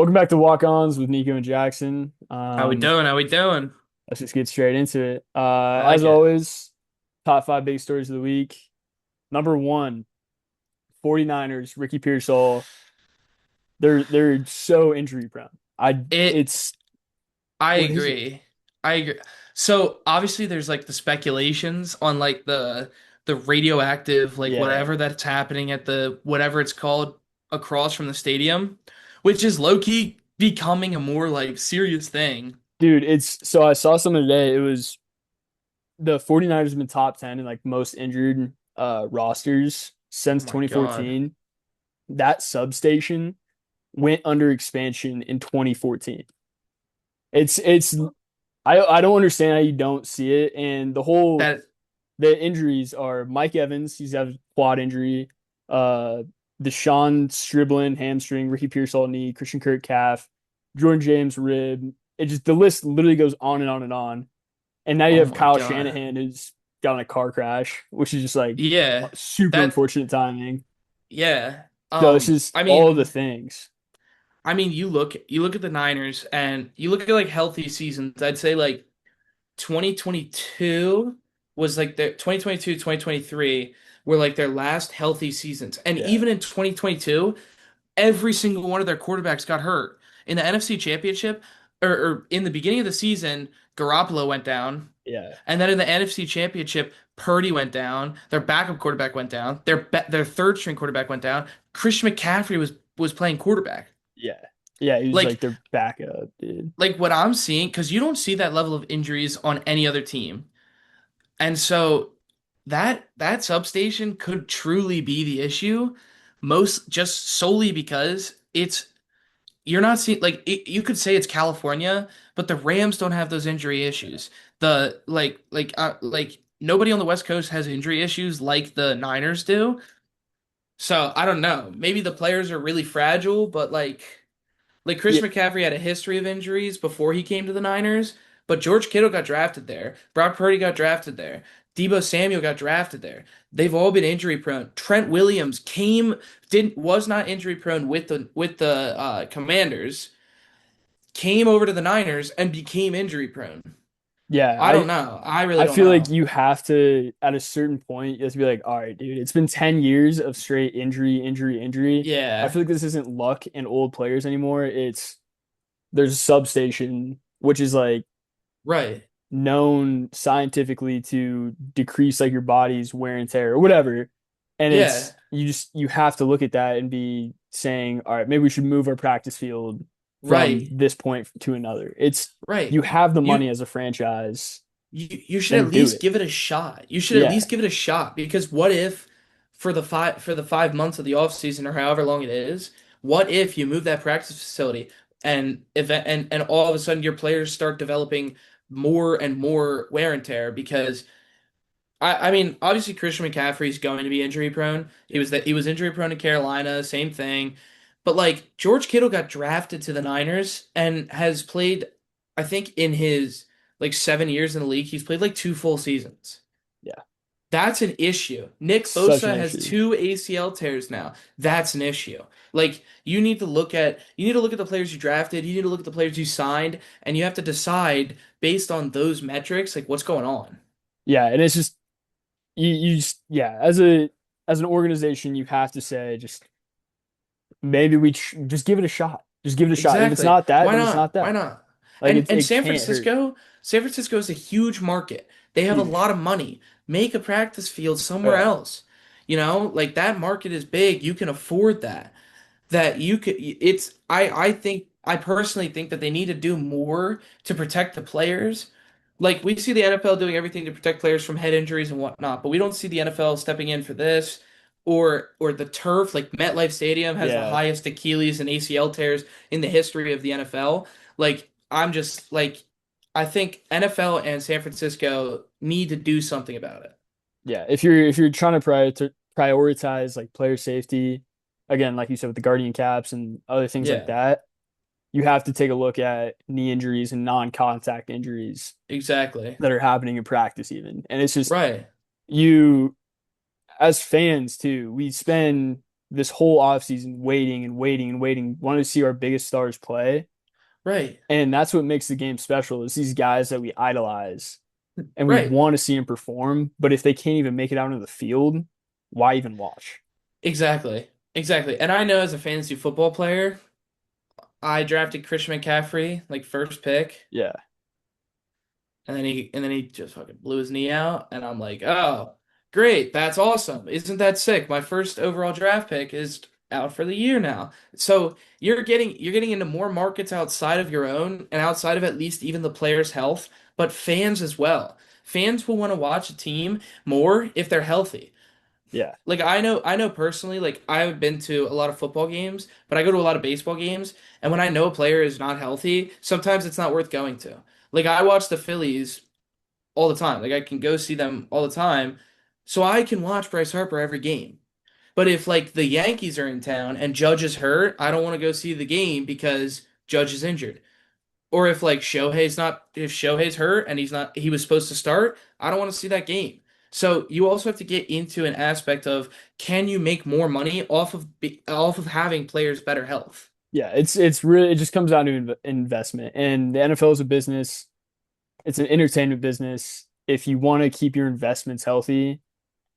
Welcome back to Walk-Ons with Niko and Jackson. How we doing? How we doing? Let's just get straight into it. I As like it. always, top five big stories of the week. Number one, 49ers, Ricky Pearsall. They're so injury prone. I It. it's I what is it? agree. I agree. So obviously, there's like the speculations on like the radioactive like Yeah, whatever that's happening at the whatever it's called across from the stadium, which is low key becoming a more like serious thing. dude, it's so I saw something today. It was the 49ers have been top 10 in like most injured rosters Oh since my God. 2014. That substation went under expansion in 2014. It's I don't understand how you don't see it. And That the injuries are Mike Evans, he's had a quad injury, uh Deshaun Striblin, hamstring, Ricky Pearsall knee, Christian Kirk calf, Jordan James rib. It just the list literally goes on and on and on. And now you oh have my Kyle God. Shanahan who's got in a car crash, which is just like Yeah. super That unfortunate timing. yeah. So it's just I all the mean things. you look at the Niners and you look at like healthy seasons. I'd say like 2022 was like their 2022, 2023 were like their last healthy seasons. And Yeah. even in 2022, every single one of their quarterbacks got hurt. In the NFC Championship or in the beginning of the season, Garoppolo went down. Yeah. And then in the NFC Championship, Purdy went down. Their backup quarterback went down. Their third string quarterback went down. Christian McCaffrey was playing quarterback. Yeah. Yeah, he was Like like their backup, dude. like what I'm seeing, because you don't see that level of injuries on any other team. And so that substation could truly be the issue, most just solely because it's you're not seeing like you could say it's California, but the Rams don't have those injury issues. The like nobody on the West Coast has injury issues like the Niners do. So I don't know. Maybe the players are really fragile, but like Chris Yeah. McCaffrey had a history of injuries before he came to the Niners, but George Kittle got drafted there. Brock Purdy got drafted there. Debo Samuel got drafted there. They've all been injury prone. Trent Williams came didn't was not injury prone with the Commanders, came over to the Niners and became injury prone. Yeah, I don't know. I really I don't feel like know. you have to at a certain point you have to be like, all right, dude, it's been 10 years of straight injury, injury, injury. I Yeah. feel like this isn't luck and old players anymore. It's there's a substation which is like Right. known scientifically to decrease like your body's wear and tear or whatever. And Yeah. it's you have to look at that and be saying, all right, maybe we should move our practice field from Right. this point to another. It's Right. you have the money You as a franchise, you should then at do least it. give it a shot. You should at Yeah. least give it a shot because what if for the 5 months of the off season or however long it is, what if you move that practice facility and all of a sudden your players start developing more and more wear and tear because I mean obviously Christian McCaffrey is going to be injury prone. Yeah. He was injury prone in Carolina, same thing. But like George Kittle got drafted to the Niners and has played, I think in his like 7 years in the league, he's played like two full seasons. Yeah. That's an issue. Nick Such an Bosa has issue. two ACL tears now. That's an issue. Like you need to look at the players you drafted, you need to look at the players you signed, and you have to decide based on those metrics, like what's going on. Yeah, and it's just you just yeah, as an organization, you have to say just maybe just give it a shot. Just give it a shot. If it's Exactly. not that, Why then it's not not? Why that. not? Like it's And it can't hurt. San Francisco is a huge market. They have a lot Huge. of money. Make a practice field somewhere Yeah. else. You know, like that market is big. You can afford that. That you could it's I think I personally think that they need to do more to protect the players. Like we see the NFL doing everything to protect players from head injuries and whatnot, but we don't see the NFL stepping in for this or the turf. Like MetLife Stadium has the Yeah. highest Achilles and ACL tears in the history of the NFL. Like I'm just like I think NFL and San Francisco need to do something about it. Yeah. If you're trying to prioritize like player safety, again, like you said with the Guardian caps and other things like Yeah, that, you have to take a look at knee injuries and non-contact injuries exactly. that are happening in practice even. And it's just Right. you as fans too, we spend this whole offseason waiting and waiting and waiting, wanting to see our biggest stars play. Right. And that's what makes the game special is these guys that we idolize and we Right. want to see them perform. But if they can't even make it out into the field, why even watch? Exactly. Exactly. And I know as a fantasy football player, I drafted Christian McCaffrey like first pick, Yeah. and then he just fucking blew his knee out, and I'm like, oh, great, that's awesome. Isn't that sick? My first overall draft pick is out for the year now. So you're getting into more markets outside of your own and outside of at least even the player's health, but fans as well. Fans will want to watch a team more if they're healthy. Yeah. Like I know personally, like I've been to a lot of football games, but I go to a lot of baseball games, and when I know a player is not healthy, sometimes it's not worth going to. Like I watch the Phillies all the time. Like I can go see them all the time, so I can watch Bryce Harper every game. But if like the Yankees are in town and Judge is hurt, I don't want to go see the game because Judge is injured. Or if like if Shohei's hurt and he was supposed to start, I don't want to see that game. So you also have to get into an aspect of can you make more money off of having players better health? Yeah. It's really, it just comes down to investment. And the NFL is a business, it's an entertainment business. If you want to keep your investments healthy,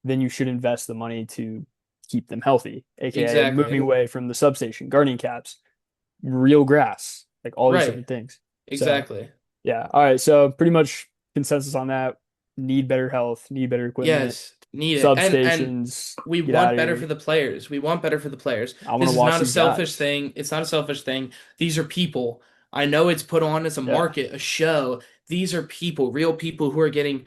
then you should invest the money to keep them healthy, aka moving Exactly. away from the substation, gardening caps, real grass, like all these Right. different things. So, Exactly. yeah. All right. So, pretty much consensus on that. Need better health, need better equipment, Yes, need it. And substations, we get out want of better for here. the players. We want better for the players. I want This to is watch not a these selfish guys. thing. It's not a selfish thing. These are people. I know it's put on as a Yeah. market, a show. These are people, real people who are getting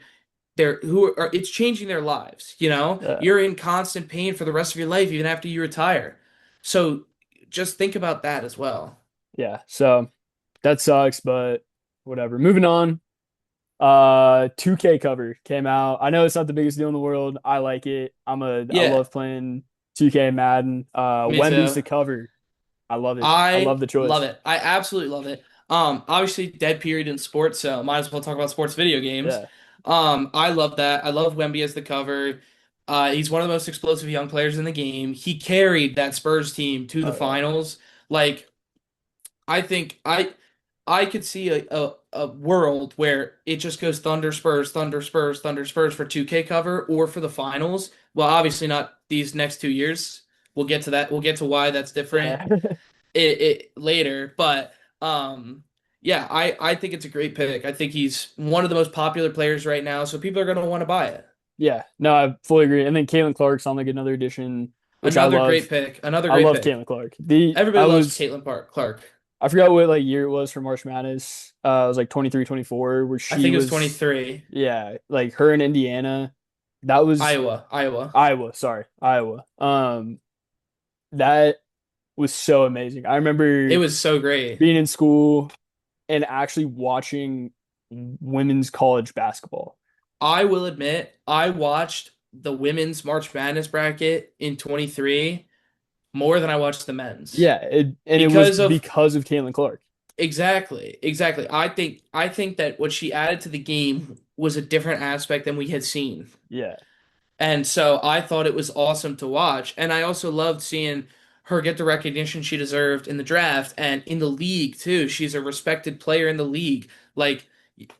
it's changing their lives, you know? Yeah. You're in constant pain for the rest of your life even after you retire. So just think about that as well. Yeah. So, that sucks, but whatever. Moving on. 2K cover came out. I know it's not the biggest deal in the world. I like it. I Yeah, love playing 2K Madden. me Wemby's too. the cover. I love it. I I love the love choice. it. I absolutely love it. Obviously dead period in sports, so might as well talk about sports video games. Yeah. I love that. I love Wemby as the cover. He's one of the most explosive young players in the game. He carried that Spurs team to the Oh yeah. finals. Like I think I could see a world where it just goes Thunder Spurs, Thunder Spurs, Thunder Spurs for 2K cover or for the finals. Well, obviously not these next 2 years. We'll get to that. We'll get to why that's different Yeah. it later, but yeah, I think it's a great pick. I think he's one of the most popular players right now, so people are going to want to buy it. Yeah. No, I fully agree. And then Caitlin Clark's on like another edition, which I Another great love. pick. Another I great love pick. Caitlin Clark. The Everybody loves Clark. I forgot what like year it was for March Madness. It was like 23, 24, where I she think it was was 23. yeah, like her in Indiana. That was Iowa. Iowa, sorry, Iowa. That was so amazing. I It remember was so great. being in school and actually watching women's college basketball. I will admit, I watched the women's March Madness bracket in 23 more than I watched the men's Yeah, and it was because of because of Caitlin Clark. exactly. I think that what she added to the game was a different aspect than we had seen. Yeah, And so I thought it was awesome to watch. And I also loved seeing her get the recognition she deserved in the draft and in the league too. She's a respected player in the league. Like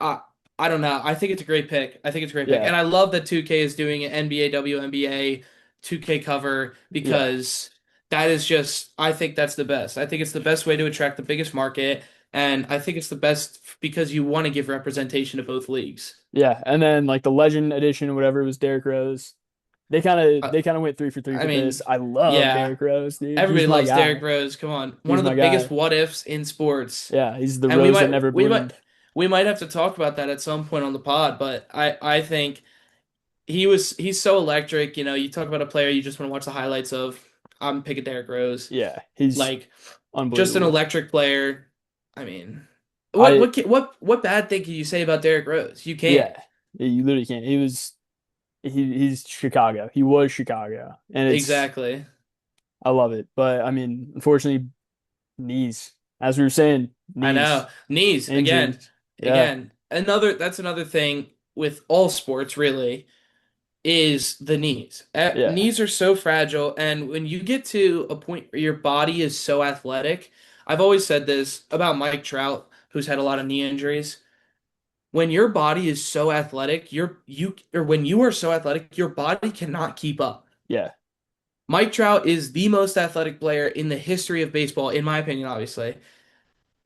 I I don't know. I think it's a great pick. I think it's a great pick. yeah, And I love that 2K is doing an NBA WNBA 2K cover yeah, because that is just I think that's the best. I think it's the best way to attract the biggest market and I think it's the best because you want to give representation to both leagues. yeah. And then like the Legend edition or whatever was Derrick Rose. Uh, They kind of went three for three I for this. mean, I love yeah. Derrick Rose, dude. He's Everybody my loves Derrick guy. Rose. Come on. One He's of the my biggest guy. what ifs in sports. Yeah, he's the And we rose that might never we might bloomed. we might have to talk about that at some point on the pod, but I think he's so electric, you know, you talk about a player you just want to watch the highlights of. I'm picking Derrick Rose. Yeah, he's Like just an unbelievable. electric player. I mean, I what bad thing can you say about Derrick Rose? You can't. yeah, you literally can't. He's Chicago. He was Chicago, and it's Exactly. I love it. But I mean, unfortunately, knees. As we were saying, I knees, know. Knees injuries. again. Yeah, Again. Another that's another thing with all sports really is the knees. Yeah. Knees are so fragile, and when you get to a point where your body is so athletic, I've always said this about Mike Trout, who's had a lot of knee injuries. When your body is so athletic, or when you are so athletic, your body cannot keep up. Yeah. Mike Trout is the most athletic player in the history of baseball, in my opinion, obviously,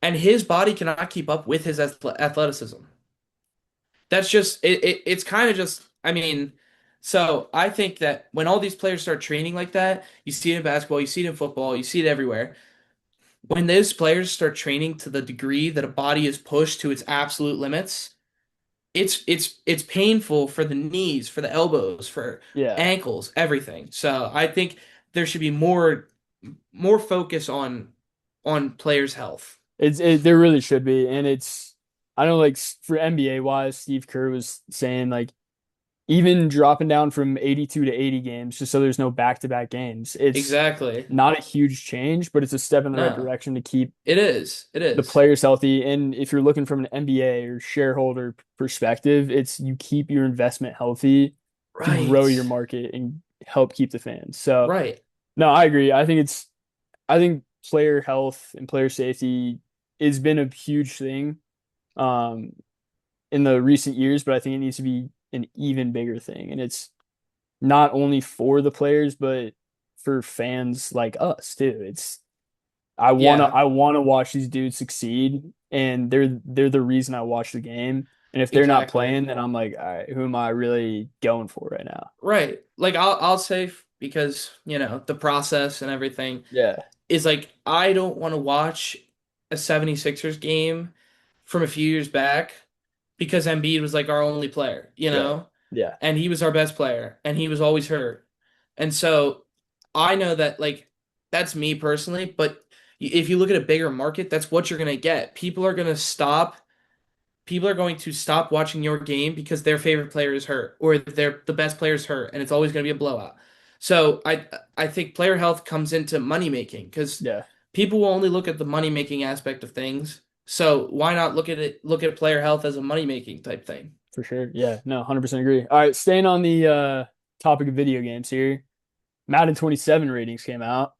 and his body cannot keep up with his athleticism. That's just it's kind of just I mean, so I think that when all these players start training like that, you see it in basketball, you see it in football, you see it everywhere. When those players start training to the degree that a body is pushed to its absolute limits, it's painful for the knees, for the elbows, for Yeah. ankles, everything. So I think there should be more focus on players' health. There really should be, and it's I know like for NBA wise, Steve Kerr was saying like even dropping down from 82 to 80 games just so there's no back-to-back games. It's Exactly. not a huge change, but it's a step in the right No, direction to keep it is. It the is. players healthy. And if you're looking from an NBA or shareholder perspective, it's you keep your investment healthy to grow Right. your market and help keep the fans. So, Right. no, I agree. I think player health and player safety has been a huge thing um in the recent years, but I think it needs to be an even bigger thing. And it's not only for the players, but for fans like us too. It's Yeah, I wanna watch these dudes succeed, and they're the reason I watch the game. And if they're not exactly. playing, then I'm like, all right, who am I really going for right now? Right. Like I'll say because, the process and everything Yeah, is like I don't want to watch a 76ers game from a few years back because Embiid was like our only player, right. Yeah, and he was our best player and he was always hurt. And so I know that like that's me personally, but if you look at a bigger market, that's what you're going to get. People are going to stop watching your game because their favorite player is hurt or the best player is hurt and it's always going to be a blowout. So I think player health comes into money making because yeah, people will only look at the money making aspect of things. So why not look at player health as a money making type thing? for sure. Yeah, no, 100% agree. All right, staying on the topic of video games here. Madden 27 ratings came out.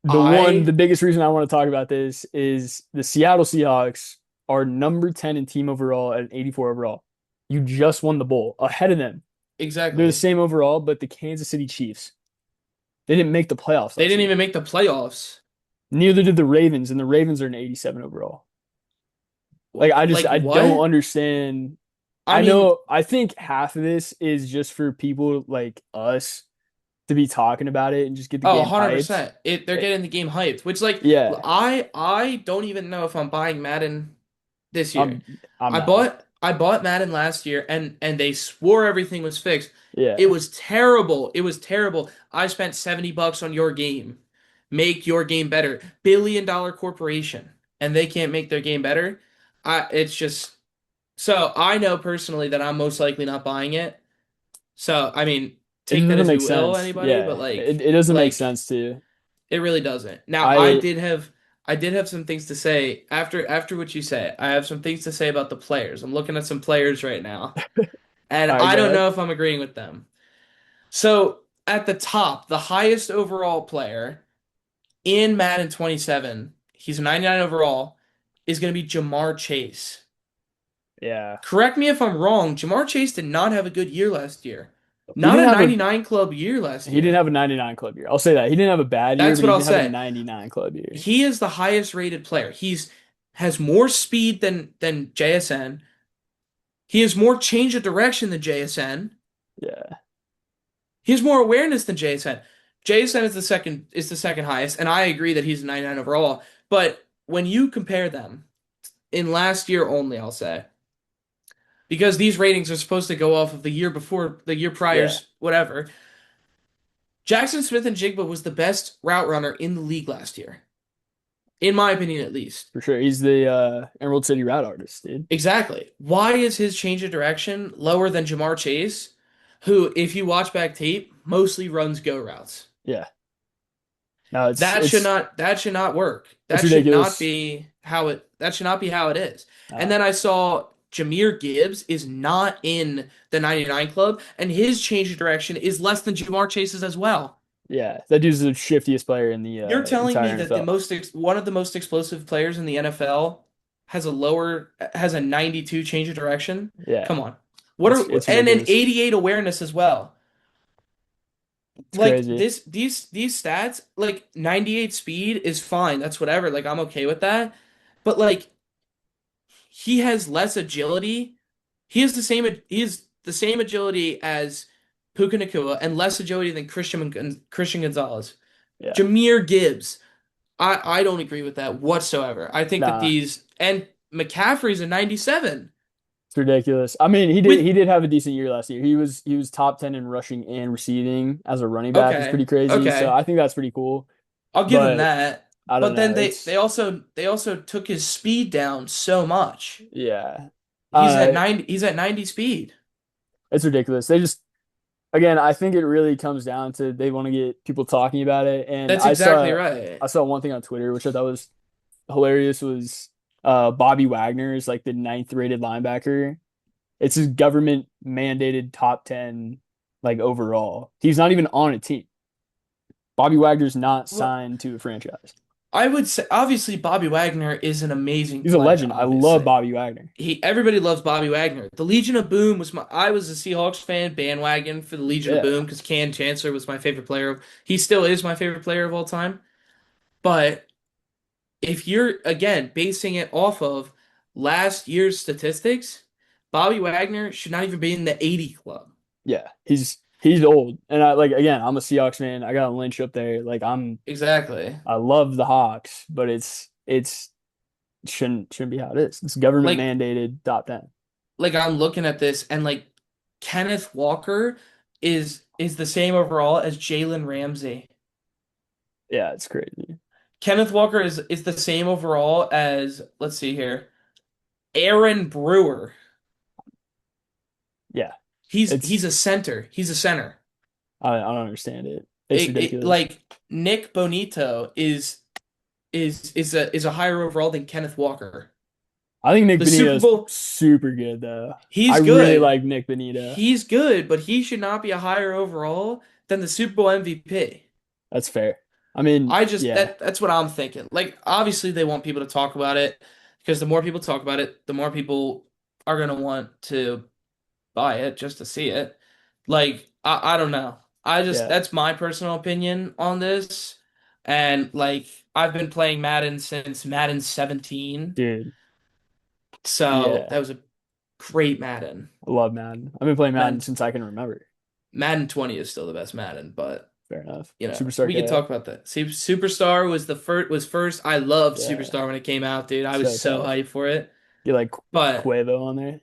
The I biggest reason I want to talk about this is the Seattle Seahawks are number 10 in team overall at 84 overall. You just won the bowl ahead of them. They're the exactly. same overall, but the Kansas City Chiefs, they didn't make the playoffs They last didn't year. even make the playoffs. Neither did the Ravens, and the Ravens are an 87 overall. Like Like I don't what? understand. I mean, I think half of this is just for people like us to be talking about it and just get the oh, game hyped. 100%. They're Eh, getting the game hyped, which like Yeah, I don't even know if I'm buying Madden this year. I'm I not. bought Madden last year and they swore everything was fixed. It Yeah. was terrible. It was terrible. I spent $70 on your game. Make your game better. $1 billion corporation and they can't make their game better. It's just so I know personally that I'm most likely not buying it. So, I mean, It take that doesn't as make you will, sense. anybody, but Yeah, it doesn't make like sense to. it really doesn't. Now, I I did have some things to say after what you say. I have some things to say about the players. I'm looking at some players right now, and all right, I go don't ahead. know if I'm agreeing with them. So, at the top, the highest overall player in Madden 27, he's a 99 overall, is going to be Jamar Chase. Yeah, Correct me if I'm wrong, Jamar Chase did not have a good year last year. he Not didn't a have a 99 club year last he didn't year. have a 99 club year. I'll say that he didn't have a bad year, That's but what he I'll didn't have a say. 99 club year. He is the highest rated player. He's has more speed than JSN. He has more change of direction than JSN. Yeah, He has more awareness than JSN. JSN is the second highest, and I agree that he's a 99 overall. But when you compare them in last year only, I'll say, because these ratings are supposed to go off of the year before, the year yeah, prior's whatever. Jackson Smith and Jigba was the best route runner in the league last year, in my opinion, at least. for sure. He's the Emerald City route artist, dude. Exactly. Why is his change of direction lower than Jamar Chase, who, if you watch back tape, mostly runs go routes? Yeah, no, That should not work. it's That should not ridiculous. be how it is. And Uh, then I saw Jahmyr Gibbs is not in the 99 club, and his change of direction is less than Jamar Chase's as well. Yeah, that dude's the shiftiest player in the You're telling me entire that the NFL. one of the most explosive players in the NFL has a 92 change of direction? Yeah, Come on. What are it's and an ridiculous. 88 awareness as well. It's Like crazy. these stats, like 98 speed is fine. That's whatever. Like I'm okay with that. But like he has less agility. He has the same agility as Puka Nacua and less agility than Christian Gonzalez. Yeah, Jahmyr Gibbs. I don't agree with that whatsoever. I think that nah, these and McCaffrey's a 97 it's ridiculous. I mean, with he did have a decent year last year. He was top 10 in rushing and receiving as a running back. Is okay, pretty crazy. So okay. I think that's pretty cool. I'll give him But that. I don't But know. then It's they also took his speed down so much. yeah. He's Uh, at 90 speed. it's ridiculous. They just again, I think it really comes down to they want to get people talking about it. And That's exactly right. I saw one thing on Twitter which I thought was hilarious was Bobby Wagner is like the ninth rated linebacker. It's his government mandated top 10 like overall. He's not even on a team. Bobby Wagner's not Well, signed to a franchise. I would say obviously Bobby Wagner is an amazing He's a player, legend. I love obviously. Bobby Wagner. He Everybody loves Bobby Wagner. The Legion of Boom was my I was a Seahawks fan bandwagon for the Legion of Yeah. Boom because Ken Chancellor was my favorite player. He still is my favorite player of all time. But if you're again basing it off of last year's statistics, Bobby Wagner should not even be in the 80 club. Yeah. He's old. And I like again, I'm a Seahawks fan. I got Lynch up there. Exactly. I love the Hawks, but it's shouldn't be how it is. It's government Like mandated top 10. I'm looking at this and like Kenneth Walker is the same overall as Jalen Ramsey. Yeah, it's crazy. Kenneth Walker is the same overall as let's see here, Aaron Brewer. Yeah. He's It's a center. He's a center. I don't understand it. It's ridiculous. Like Nick Bonito is a higher overall than Kenneth Walker. I think Nick The Super Benito's Bowl, super good though. I he's really good. like Nick Benito. He's good, but he should not be a higher overall than the Super Bowl MVP. That's fair. I mean, I just yeah, that's what I'm thinking. Like obviously they want people to talk about it because the more people talk about it, the more people are gonna want to buy it just to see it. Like I don't know. I just yeah, that's my personal opinion on this. And like I've been playing Madden since Madden 17. dude, So yeah. that was a great Madden. I love Madden. I've been playing Madden Madden since I can remember. Madden 20 is still the best Madden, but Fair enough. you know, Superstar we could K. talk about that. See, Superstar was the first. I loved Yeah, Superstar when it came out, dude. I was so so tough. hyped for it. You like But Quavo on there?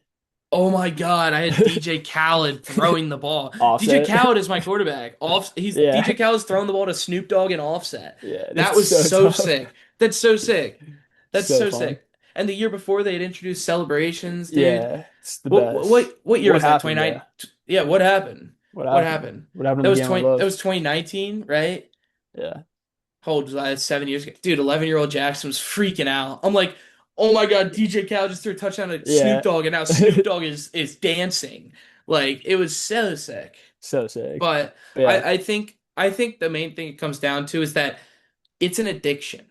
oh my God, I had DJ Khaled throwing the ball. DJ Offset. Khaled is my quarterback. He's Yeah, DJ Khaled's throwing the ball to Snoop Dogg and Offset. yeah. That That's was so so tough. sick. That's so sick. That's So so fun. sick. And the year before they had introduced celebrations, dude. Yeah, it's the best. What year What was that? happened though? 29. Yeah, what happened? What What happened? happened? What happened to the game I That love? was 2019, right? Yeah, How old was I? 7 years ago. Dude, 11-year-old Jackson was freaking out. I'm like, oh my God, DJ Khaled just threw a touchdown to Snoop yeah. Dogg, and now Snoop Dogg is dancing. Like, it was so sick. So sick. But But yeah, I think the main thing it comes down to is that it's an addiction.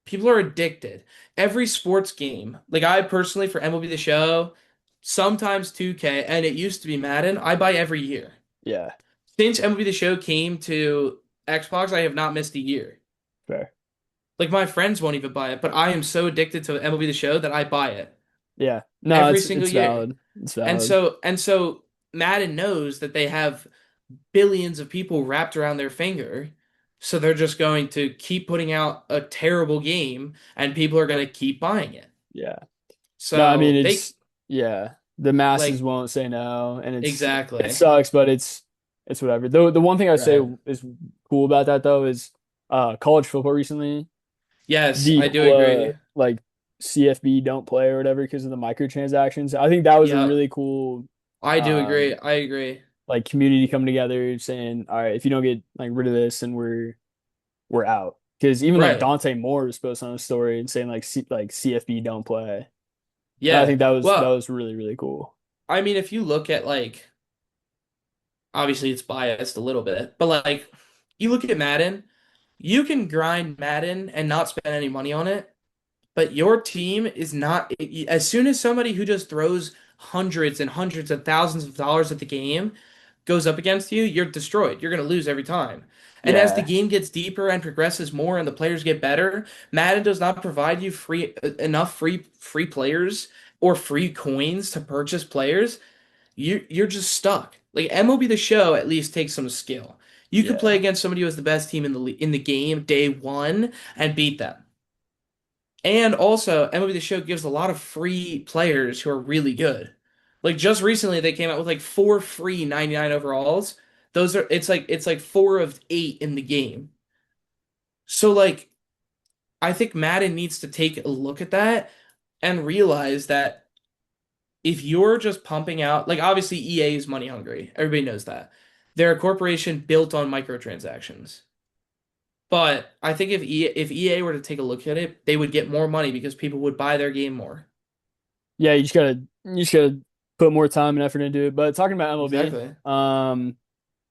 People are addicted. Every sports game, like I personally for MLB The Show, sometimes 2K, and it used to be Madden, I buy every year. yeah. Since MLB The Show came to Xbox, I have not missed a year. Fair. Like my friends won't even buy it, but I am so addicted to MLB The Show that I buy it Yeah. No, every single it's year. valid. It's valid. And so Madden knows that they have billions of people wrapped around their finger. So they're just going to keep putting out a terrible game and people are going to keep buying it. Yeah. No, I mean So they yeah. The masses like won't say no, and it exactly. sucks, but it's whatever. The one thing I say Right. is cool about that though is college football recently, Yes, the I do whole agree. like CFB don't play or whatever because of the microtransactions. I think that was a Yeah, really cool I do agree. um I agree. like community coming together saying, all right, if you don't get like rid of this, then we're out. Because even like Right. Dante Moore was posting on a story and saying like CFB don't play. I Yeah. think that Well, was really, really cool. I mean, if you look at like, obviously it's biased a little bit, but like, you look at Madden, you can grind Madden and not spend any money on it, but your team is not, as soon as somebody who just throws hundreds and hundreds of thousands of dollars at the game goes up against you, you're destroyed. You're going to lose every time. And as the Yeah, game gets deeper and progresses more and the players get better, Madden does not provide you enough free players or free coins to purchase players. You're just stuck. Like MLB The Show at least takes some skill. You could play yeah, against somebody who has the best team in the game day one and beat them. And also, MLB The Show gives a lot of free players who are really good. Like just recently, they came out with like four free 99 overalls. Those are it's like four of eight in the game. So like I think Madden needs to take a look at that and realize that if you're just pumping out, like obviously EA is money hungry. Everybody knows that. They're a corporation built on microtransactions. But I think if EA were to take a look at it, they would get more money because people would buy their game more. yeah. You just gotta put more time and effort into it. But talking about MLB, Exactly. let's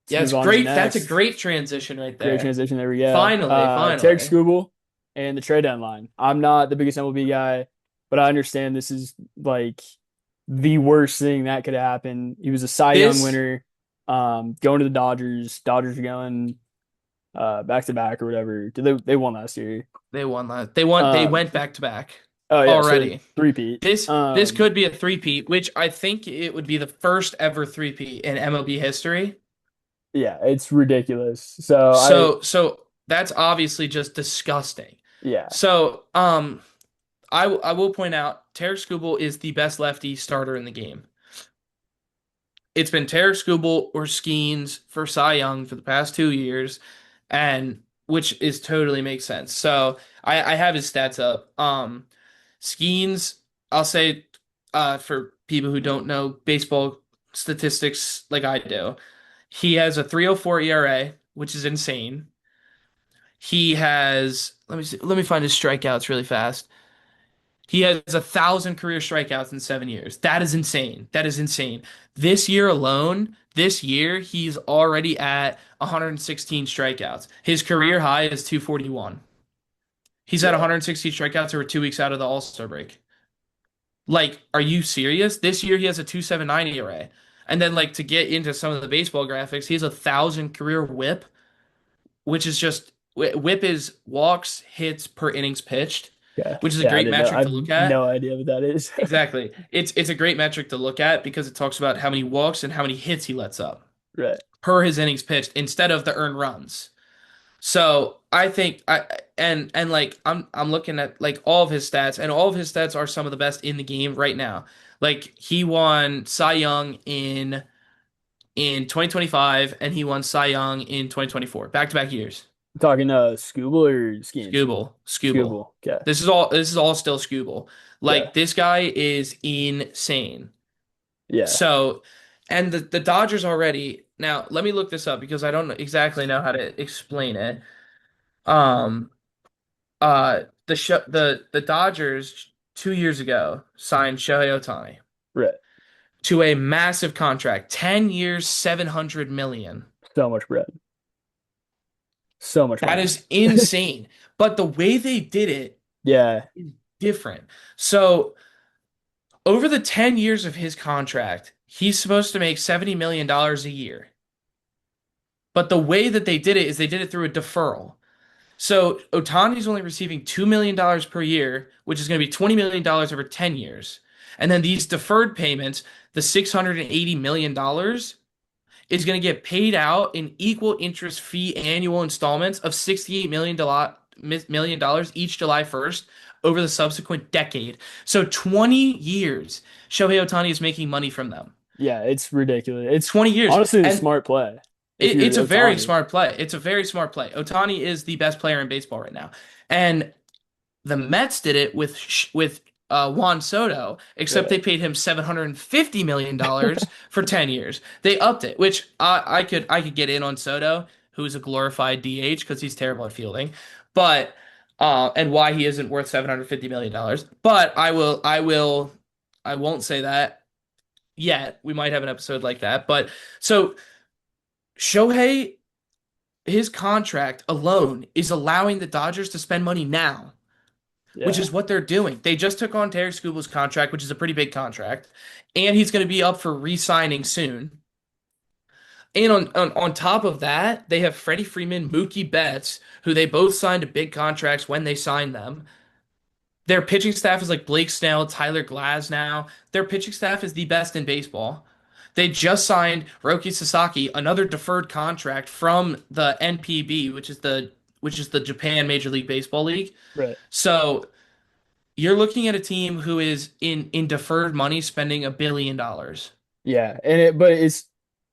Yeah, it's move on to the great. That's a next. great transition right Great there. transition. There we go. Finally, Tarek finally. Skubal and the trade deadline. I'm not the biggest MLB guy, but I understand this is like the worst thing that could happen. He was a Cy Young This winner, going to the Dodgers. Dodgers are going back to back or whatever. Did they won last year? they won that. They Um, went back to back oh yeah, so already. three-peat. This could be a three-peat, which I think it would be the first ever three-peat in MLB history. Yeah, it's ridiculous. So So that's obviously just disgusting. yeah, So I will point out Tarik Skubal is the best lefty starter in the game. It's been Tarik Skubal or Skeens for Cy Young for the past 2 years, and which is totally makes sense. So I have his stats up. Skeens, I'll say, for people who don't know baseball statistics like I do, he has a 3.04 ERA, which is insane. He has, let me see, let me find his strikeouts really fast. He has 1,000 career strikeouts in 7 years. That is insane. That is insane. This year alone, this year, he's already at 116 strikeouts. His career high is 241. He's at yeah, 160 strikeouts over 2 weeks out of the All-Star break. Like, are you serious? This year he has a 2.79 ERA. And then, like, to get into some of the baseball graphics, he has 1,000 career whip, which is just whip is walks, hits per innings pitched, yeah, which is a yeah. I great didn't know. I metric to have look at. no idea what that is. Exactly. It's a great metric to look at because it talks about how many walks and how many hits he lets up Right. per his innings pitched instead of the earned runs. So I think and like I'm looking at like all of his stats and all of his stats are some of the best in the game right now. Like he won Cy Young in 2025 and he won Cy Young in 2024. Back-to-back years. Talking Scooble or Skeens? Scooble. Scooble. Okay. This is all still Scooble. Okay. Like this guy is insane. Yeah. So, and the Dodgers already. Now, let me look this up because I don't exactly know how to explain it. Um, the Dodgers 2 years ago signed Shohei Ohtani Right. to a massive contract, 10 years, 700 million. So much bread. So much That money. is insane. But the way they did it Yeah. is different. So, over the 10 years of his contract, he's supposed to make $70 million a year. But the way that they did it is they did it through a deferral. So Otani's only receiving $2 million per year, which is going to be $20 million over 10 years. And then these deferred payments, the $680 million, is going to get paid out in equal interest fee annual installments of $68 million each July 1st over the subsequent decade. So 20 years, Shohei Ohtani is making money from them. Yeah. It's ridiculous. It's 20 years. honestly the And smart play if it, you're it's a very Ohtani. smart play. It's a very smart play. Ohtani is the best player in baseball right now. And the Mets did it with Juan Soto, except Right. they paid him $750 million for 10 years. They upped it, which I could get in on Soto, who is a glorified DH because he's terrible at fielding, but and why he isn't worth $750 million. But I will I won't say that yet. We might have an episode like that. But so Shohei, his contract alone is allowing the Dodgers to spend money now, which Yeah. is what they're doing. They just took on Tarik Skubal's contract, which is a pretty big contract, and he's going to be up for re-signing soon. And on top of that, they have Freddie Freeman, Mookie Betts, who they both signed to big contracts when they signed them. Their pitching staff is like Blake Snell, Tyler Glasnow. Their pitching staff is the best in baseball. They just signed Roki Sasaki, another deferred contract from the NPB, which is the Japan Major League Baseball League. Right. So you're looking at a team who is in deferred money spending $1 billion. Yeah. But it's,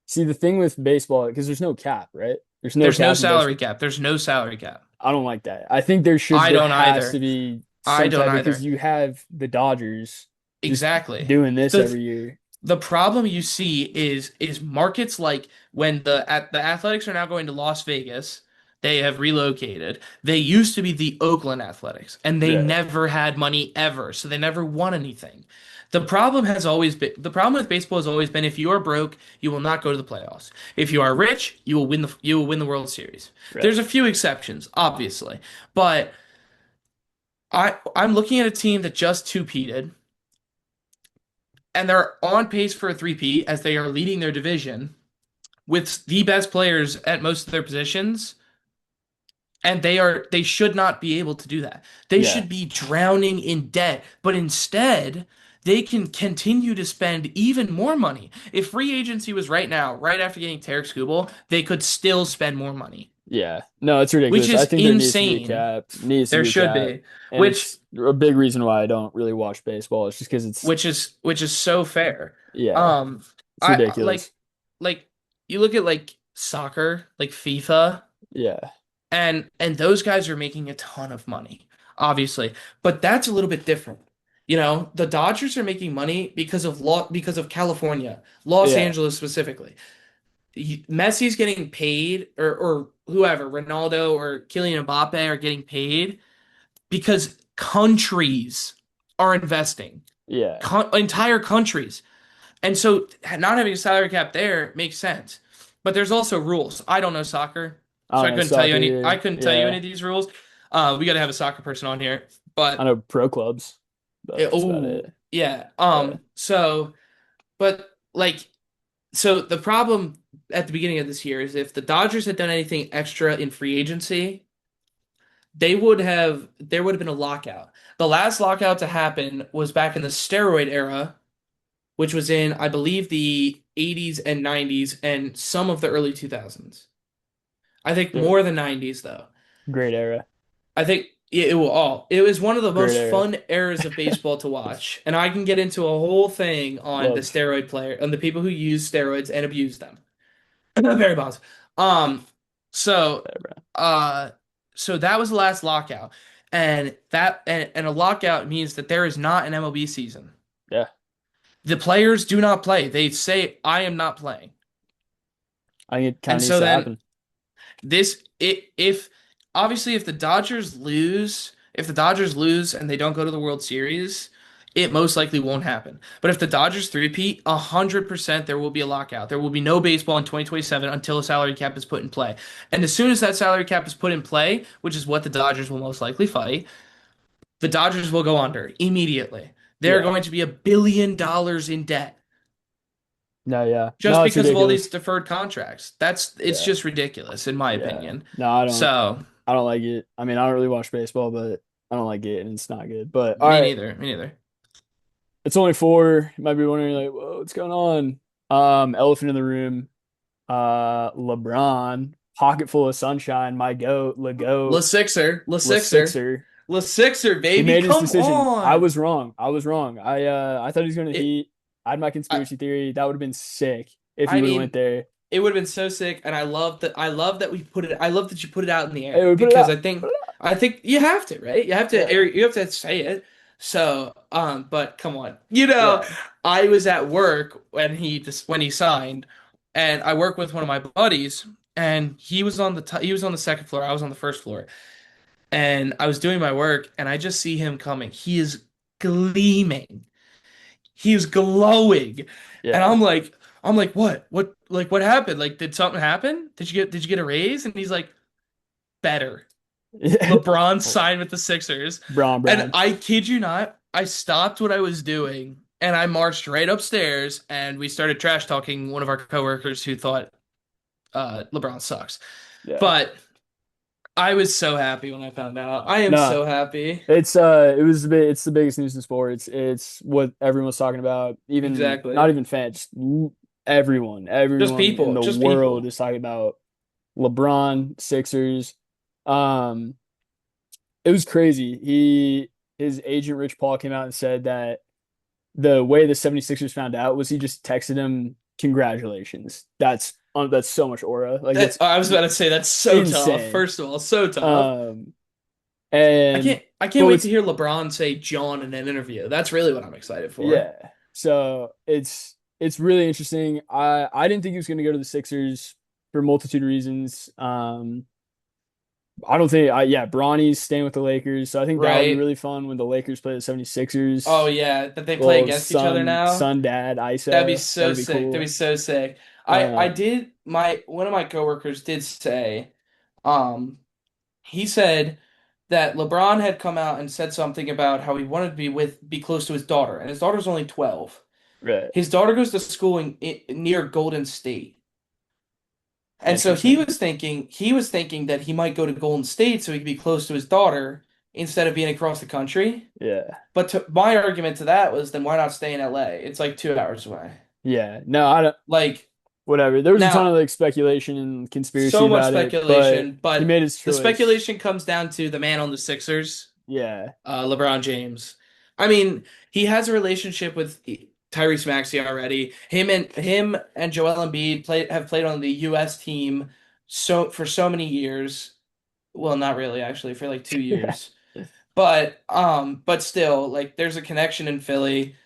see, the thing with baseball, because there's no cap, right? There's no There's no cap in salary baseball. cap. There's no salary cap. I don't like that. I think there should, I there don't has to either. be I some don't type, because either. you have the Dodgers just Exactly. doing this The every year. the problem you see is markets like when the Athletics are now going to Las Vegas, they have relocated. They used to be the Oakland Athletics, and they Right. never had money ever, so they never won anything. The problem with baseball has always been if you are broke, you will not go to the playoffs. If you are rich, you will win the World Series. Right. There's a few exceptions, obviously, but I'm looking at a team that just two-peated and they're on pace for a three-peat as they are leading their division with the best players at most of their positions, and they should not be able to do that. They Yeah. should be drowning in debt, but instead they can continue to spend even more money. If free agency was right now, right after getting Tarik Skubal, they could still spend more money, Yeah. No, it's which ridiculous. I is think there needs to be a insane. cap. Needs to There be a should cap. be, And which it's a big reason why I don't really watch baseball. It's just because it's, which is so fair. yeah, Um, it's I ridiculous. like you look at like soccer, like FIFA, Yeah. and those guys are making a ton of money, obviously, but that's a little bit different. The Dodgers are making money because of California, Los Yeah. Angeles specifically. Messi's getting paid, or whoever, Ronaldo or Kylian Mbappe are getting paid because countries are investing, Yeah. entire countries. And so not having a salary cap there makes sense. But there's also rules. I don't know soccer, I so don't know. Soccer I here. couldn't tell you any Yeah. of these rules. We got to have a soccer person on here. I But know pro clubs, but that's about oh, it. yeah. Yeah. But like so the problem at the beginning of this year is if the Dodgers had done anything extra in free agency, there would have been a lockout. The last lockout to happen was back in the steroid era, which was in, I believe, the 80s and 90s and some of the early 2000s. I think Yeah. more the 90s, though. Great era. I think it was one of the Great most era. fun eras of baseball to watch. And I can get into a whole thing on the Love. steroid player, on the people who use steroids and abuse them. Very positive. Um, so, Era. uh, so that was the last lockout. And a lockout means that there is not an MLB season. Yeah. The players do not play. They say, I am not playing. I think it kind And of needs so to then happen. this it if obviously if the Dodgers lose and they don't go to the World Series, it most likely won't happen. But if the Dodgers three-peat, 100% there will be a lockout. There will be no baseball in 2027 until a salary cap is put in play. And as soon as that salary cap is put in play, which is what the Dodgers will most likely fight, the Dodgers will go under immediately. They're Yeah. going to be $1 billion in debt No, yeah. just No, it's because of all these ridiculous. deferred contracts. It's Yeah. just ridiculous in my Yeah. opinion. No, I don't. So, I don't like it. I mean, I don't really watch baseball, but I don't like it, and it's not good. But all me right, neither. Me neither. it's only four. You might be wondering, like, whoa, what's going on? Elephant in the room. LeBron, pocket full of sunshine. My goat, La LeGoat, Sixer, La La Sixer, Sixer. La Sixer, He baby, made his come decision. I on. was wrong. I was wrong. I thought he was going to It, Heat. I had my I, conspiracy theory. That would have been sick if he I would have went mean, there. it would have been so sick, and I love that. I love that we put it. I love that you put it out in the Hey, air we put it because out. I Put think, it out. I think you have to, right? You have to Yeah. air. You have to say it. So, but come on, Yeah. I was at work when he signed, and I work with one of my buddies, and he was on the second floor. I was on the first floor, and I was doing my work, and I just see him coming. He is gleaming. He was glowing. And Yeah. I'm like, what happened? Like, did something happen? Did you get a raise? And he's like, better. Yeah. LeBron signed with the Sixers. And Brown. I kid you not, I stopped what I was doing and I marched right upstairs and we started trash talking one of our coworkers who thought LeBron sucks. Yeah. But I was so happy when I found out. I am No, so happy. it's the biggest news in sports. It's what everyone was talking about. Even not Exactly. even fans, everyone in the Just world people. is talking about LeBron, Sixers. Um, it was crazy. His agent Rich Paul came out and said that the way the 76ers found out was he just texted him congratulations. That's so much aura. Like That that's I was about to say that's so tough. insane. First of all, so tough. Um, and I but can't wait to what's hear LeBron say John in an interview. That's really what I'm excited for. Yeah. So it's really interesting. I didn't think he was going to go to the Sixers for a multitude of reasons. I don't think yeah, Bronny's staying with the Lakers. So I think that would be Right? really fun when the Lakers play the Oh 76ers. yeah, that they play Little against each other now. son dad That'd be ISO. so That'd be sick. That'd be cool. so sick. I Um, did my one of my coworkers did say, um, he said that LeBron had come out and said something about how he wanted to be close to his daughter, and his daughter's only 12. right. His daughter goes to school near Golden State. And so Interesting. he was thinking that he might go to Golden State so he could be close to his daughter instead of being across the country. Yeah. My argument to that was then why not stay in LA? It's like 2 hours away. Yeah. No, I don't Like whatever. There was a ton now, of like speculation and conspiracy so much about it, but speculation, he but made his the choice. speculation comes down to the man on the Sixers, Yeah. LeBron James. I mean, he has a relationship with Tyrese Maxey already. Him and Joel Embiid have played on the U.S. team for so many years. Well, not really, actually, for like 2 years. But still, like there's a connection in Philly.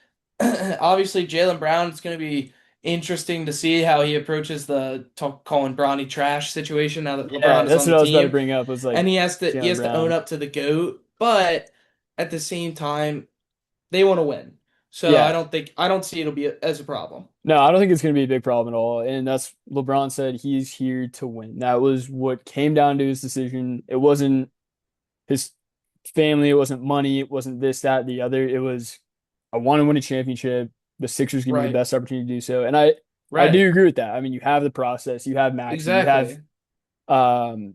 Obviously, Jaylen Brown is going to be interesting to see how he approaches the calling Bronny trash situation now that Yeah, LeBron is that's on what the I was about to team, bring up was like and he Jaylen has to own Brown. up to the GOAT. But at the same time, they want to win, so Yeah. I don't see it'll be as a problem. No, I don't think it's going to be a big problem at all. And that's LeBron said he's here to win. That was what came down to his decision. It wasn't his family, it wasn't money, it wasn't this, that, the other. It was I want to win a championship. The Sixers give me the Right, best opportunity to do so. And I do right, agree with that. I mean, you have the process, you have Maxi, you have exactly.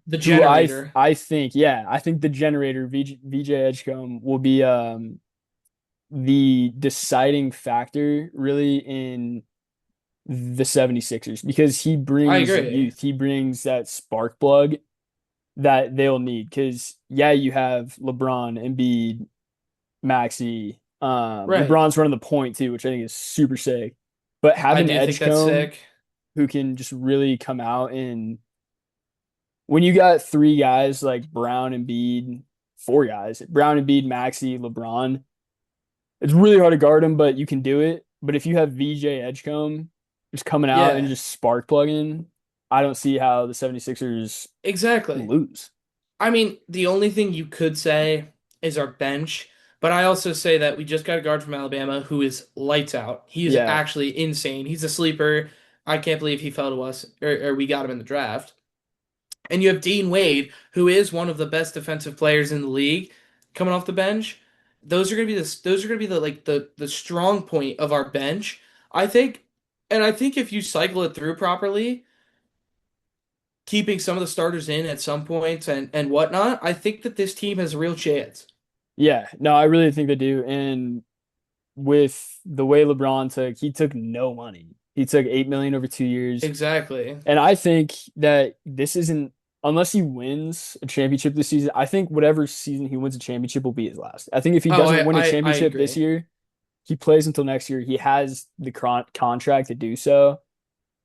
The who generator, I think, yeah, I think the generator VJ Edgecombe will be the deciding factor really in the 76ers because he I brings agree. youth. He brings that spark plug that they'll need. Because yeah, you have LeBron, Embiid, Maxi. Right, LeBron's running the point too, which I think is super sick. But I having do think that's Edgecombe sick. who can just really come out and when you got three guys like Brown, Embiid, four guys, Brown, Embiid, Maxi, LeBron, it's really hard to guard him, but you can do it. But if you have VJ Edgecombe just coming out and Yeah, just spark plugging, I don't see how the 76ers exactly. lose. I mean, the only thing you could say is our bench, but I also say that we just got a guard from Alabama who is lights out. He is Yeah. actually insane. He's a sleeper. I can't believe he fell to us, or we got him in the draft. And you have Dean Wade, who is one of the best defensive players in the league, coming off the bench. Those are gonna be the like the strong point of our bench. I think, and I think if you cycle it through properly, keeping some of the starters in at some points and whatnot, I think that this team has a real chance. Yeah. No, I really think they do. And with the way LeBron took, he took no money. He took 8 million over 2 years. Exactly. And I think that this isn't unless he wins a championship this season, I think whatever season he wins a championship will be his last. I think if he Oh, doesn't win a I championship this agree. year, he plays until next year. He has the contract to do so.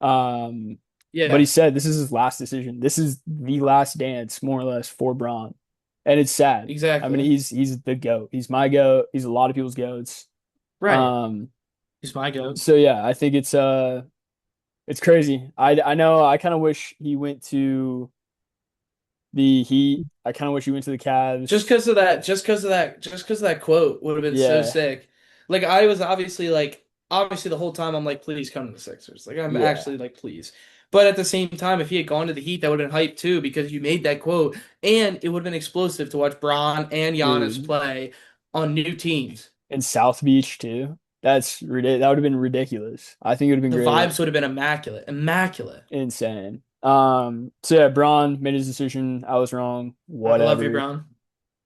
Um, but he Yeah, said this is his last decision. This is the last dance, more or less, for Braun, and it's sad. I mean, exactly. he's the goat. He's my goat. He's a lot of people's goats. Right. Um, He's my goat. so yeah, I think it's crazy. I know. I kind of wish he went to the Heat. I kind of wish he went to the Cavs. Just because of that quote would have been so Yeah, sick. Like I was obviously the whole time I'm like, please come to the Sixers. Like I'm Yeah. actually like, please. But at the same time, if he had gone to the Heat, that would have been hype too because you made that quote, and it would have been explosive to watch Bron and Giannis Dude. play on new teams. And South Beach too. That's ridiculous. That would have been ridiculous. I think it would have been The great. vibes would have been immaculate, immaculate. Insane. So yeah, Braun made his decision. I was wrong. I love you, Whatever. Bron.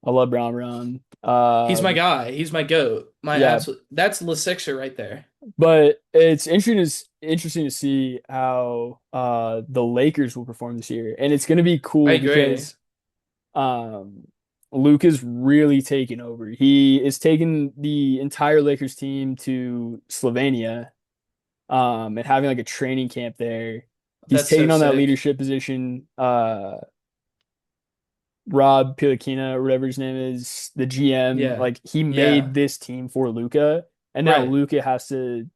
I love Braun Braun. He's my guy. He's my goat. My Yeah, absolute. That's the Sixer right there. but it's interesting to see how the Lakers will perform this year. And it's gonna be I cool agree. because um Luke is really taking over. He is taking the entire Lakers team to Slovenia, and having like a training camp there. He's That's so taking on that sick. leadership position. Rob Pilakina, or whatever his name is, the GM, Yeah. like he Yeah. made this team for Luca, and now Right. Luca has to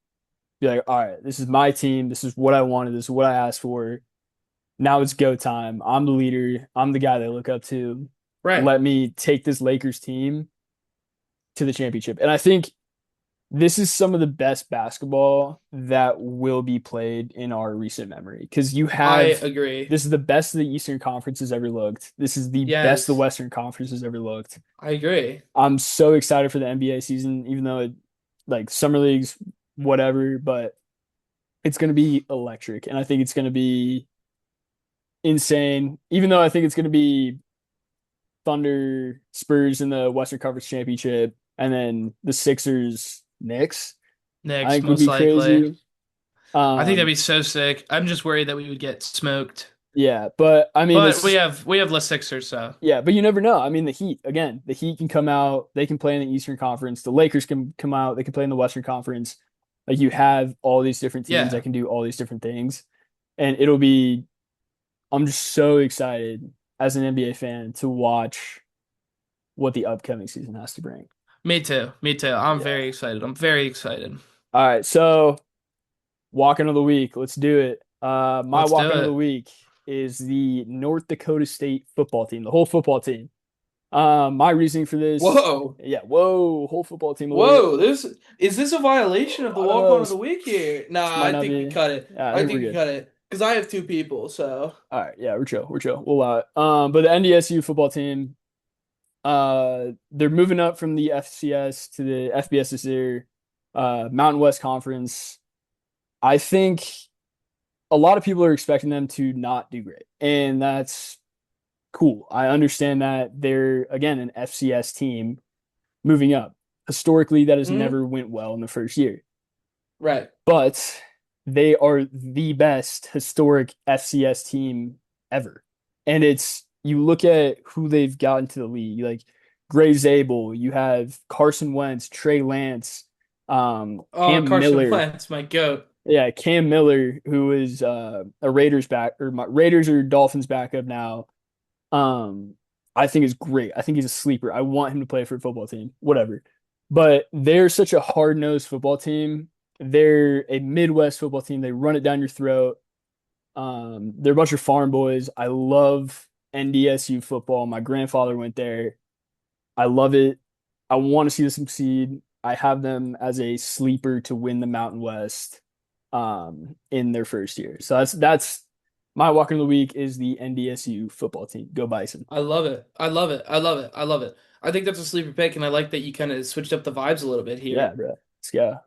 be like, all right, this is my team. This is what I wanted. This is what I asked for. Now it's go time. I'm the leader. I'm the guy they look up to. Right. Let me take this Lakers team to the championship. And I think this is some of the best basketball that will be played in our recent memory because you I have agree. this is the best the Eastern Conference has ever looked. This is the best the Yes. Western Conference has ever looked. I agree. I'm so excited for the NBA season, even though like summer leagues, whatever, but it's going to be electric. And I think it's going to be insane, even though I think it's going to be Thunder, Spurs in the Western Conference Championship, and then the Sixers, Knicks, I Next, think would most be likely. crazy. I think that'd Um, be so sick. I'm just worried that we would get smoked. yeah, but I mean, But we it's have we have less Sixers, so yeah, but you never know. I mean, the Heat again. The Heat can come out. They can play in the Eastern Conference. The Lakers can come out. They can play in the Western Conference. Like you have all these different teams that yeah. can do all these different things, and it'll be. I'm just so excited as an NBA fan to watch what the upcoming season has to bring. Me too. Me too. I'm Yeah. very excited. I'm very excited. All right. So walk-in of the week. Let's do it. My Let's do walk-in of the it. week is the North Dakota State football team, the whole football team. My reasoning for this, Whoa. yeah, whoa, whole football team alert. Whoa, this is this a violation of the I don't walk-on know. of the week here? This Nah, might I not think we be. cut it. Yeah, I I think we're think we good. cut it. Because I have two people, so All right, yeah, we're chill. We're chill. We'll allow it. But the NDSU football team, they're moving up from the FCS to the FBS this year, Mountain West Conference. I think a lot of people are expecting them to not do great, and that's cool. I understand that they're again an FCS team moving up. Historically, that has Mhm. never went well in the first year, Right. but they are the best historic FCS team ever. And it's you look at who they've gotten to the league, like Gray Zabel, you have Carson Wentz, Trey Lance, Oh, Cam Carson Miller. Wentz, my goat. Yeah, Cam Miller, who is a Raiders back or Raiders or Dolphins backup now. Um, I think is great. I think he's a sleeper. I want him to play for a football team, whatever. But they're such a hard-nosed football team. They're a Midwest football team. They run it down your throat. They're a bunch of farm boys. I love NDSU football. My grandfather went there. I love it. I want to see them succeed. I have them as a sleeper to win the Mountain West in their first year. So that's my walk of the week is the NDSU football team. Go Bison. I love it. I love it. I love it. I love it. I think that's a sleeper pick, and I like that you kind of switched up the vibes a little bit Yeah, here. bro. Let's go.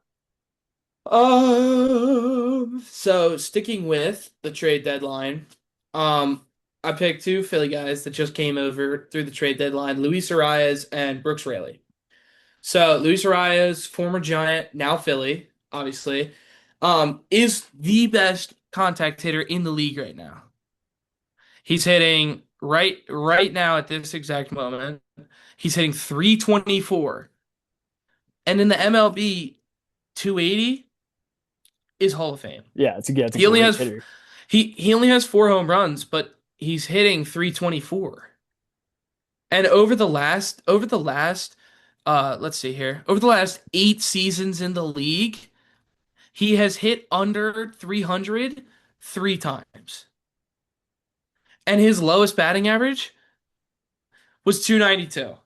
So sticking with the trade deadline, I picked two Philly guys that just came over through the trade deadline, Luis Arias and Brooks Raley. So Luis Arias, former Giant, now Philly, obviously, is the best contact hitter in the league right now. He's hitting right now at this exact moment. He's hitting 324. And in the MLB, 280 is Hall of Fame. It's a He only great has hitter. he only has 4 home runs, but he's hitting 324. And over the last let's see here. Over the last 8 seasons in the league, he has hit under 300 3 times. And his lowest batting average was 292.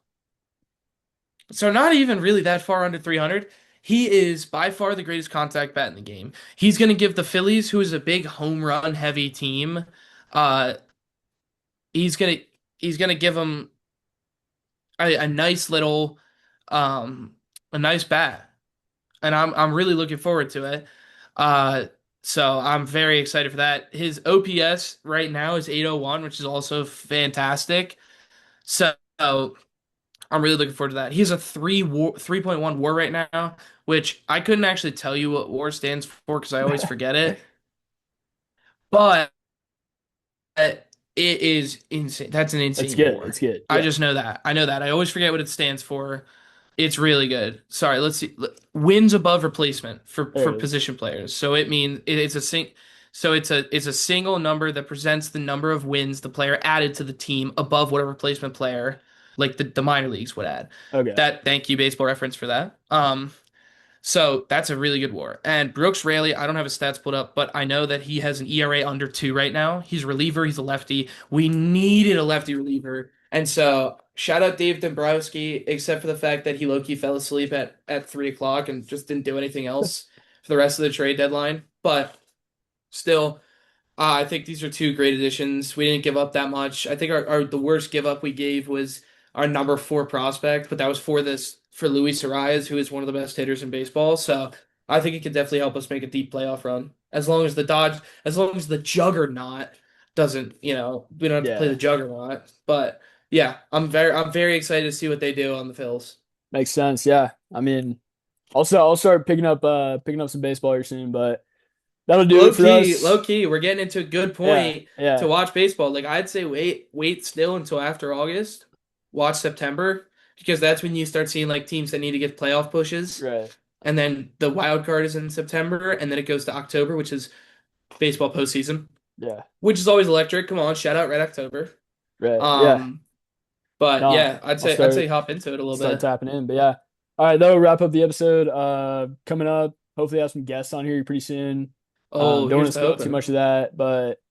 So not even really that far under 300. He is by far the greatest contact bat in the game. He's going to give the Phillies, who is a big home run heavy team, uh, he's gonna he's gonna give them a nice little, um, a nice bat, and I'm really looking forward to it. Uh, so I'm very excited for that. His OPS right now is 801, which is also fantastic. So I'm really looking forward to that. He has a 3.1 WAR right now, which I couldn't actually tell you what WAR stands for because I always forget it. But it is insane. That's an It's insane good. It's WAR. good. I Yeah. just know that. I know that. I always forget what it stands for. It's really good. Sorry, let's see. Wins above replacement There for it is. position players. So it means it's a sing. So it's a single number that presents the number of wins the player added to the team above what a replacement player, like the minor leagues, would add. Okay. That thank you, baseball reference for that. So that's a really good WAR. And Brooks Raley, I don't have his stats pulled up, but I know that he has an ERA under 2 right now. He's a reliever, he's a lefty. We needed a lefty reliever. And so shout out Dave Dombrowski, except for the fact that he low-key fell asleep at 3 o'clock and just didn't do anything else for the rest of the trade deadline. But still, I think these are two great additions. We didn't give up that much. I think our the worst give up we gave was our number 4 prospect, but that was for Luis Arias, who is one of the best hitters in baseball. So I think it could definitely help us make a deep playoff run. As long as the juggernaut doesn't, we don't have to play the Yeah. juggernaut. But yeah, I'm very excited to see what they do on the Phils. Makes sense. Yeah. I mean, also I'll start picking up some baseball here soon, but that'll do it for Low us. key, we're getting into a good Yeah. point to Yeah. watch baseball. Like I'd say wait still until after August. Watch September because that's when you start seeing like teams that need to get playoff pushes. Right. And then the wild card is in September, and then it goes to October, which is baseball postseason, Yeah. which is always electric. Come on, shout out Red October. Right. Yeah. Um, but No, yeah, I'd I'll say I'd say start hop into it a little start bit. tapping in. But yeah. All right, that'll wrap up the episode. Coming up, hopefully have some guests on here pretty soon. Oh, Don't want here's to the spill too hoping. much of that, but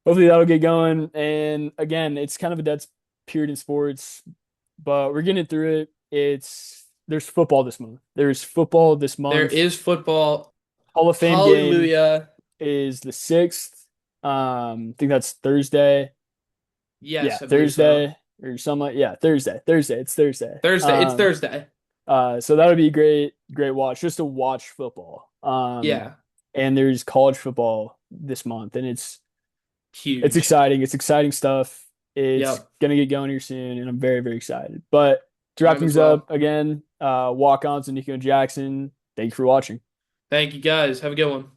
hopefully that'll get going. And again, it's kind of a dead period in sports, but we're getting through it. There's football this month. There's football this There month. is football. Hall of Fame game Hallelujah. is the 6th. I think that's Thursday. Yeah, Yes, I believe so. Thursday or something like yeah, Thursday. Thursday. It's Thursday. Thursday. It's Thursday. So that'll be a great watch just to watch football. Yeah, And there's college football this month, and it's huge. exciting. It's exciting stuff. It's Yep, gonna get going here soon, and I'm very, very excited. But to I wrap am as things up well. again, Walk-Ons and Niko Jackson. Thank you for watching. Thank you guys. Have a good one.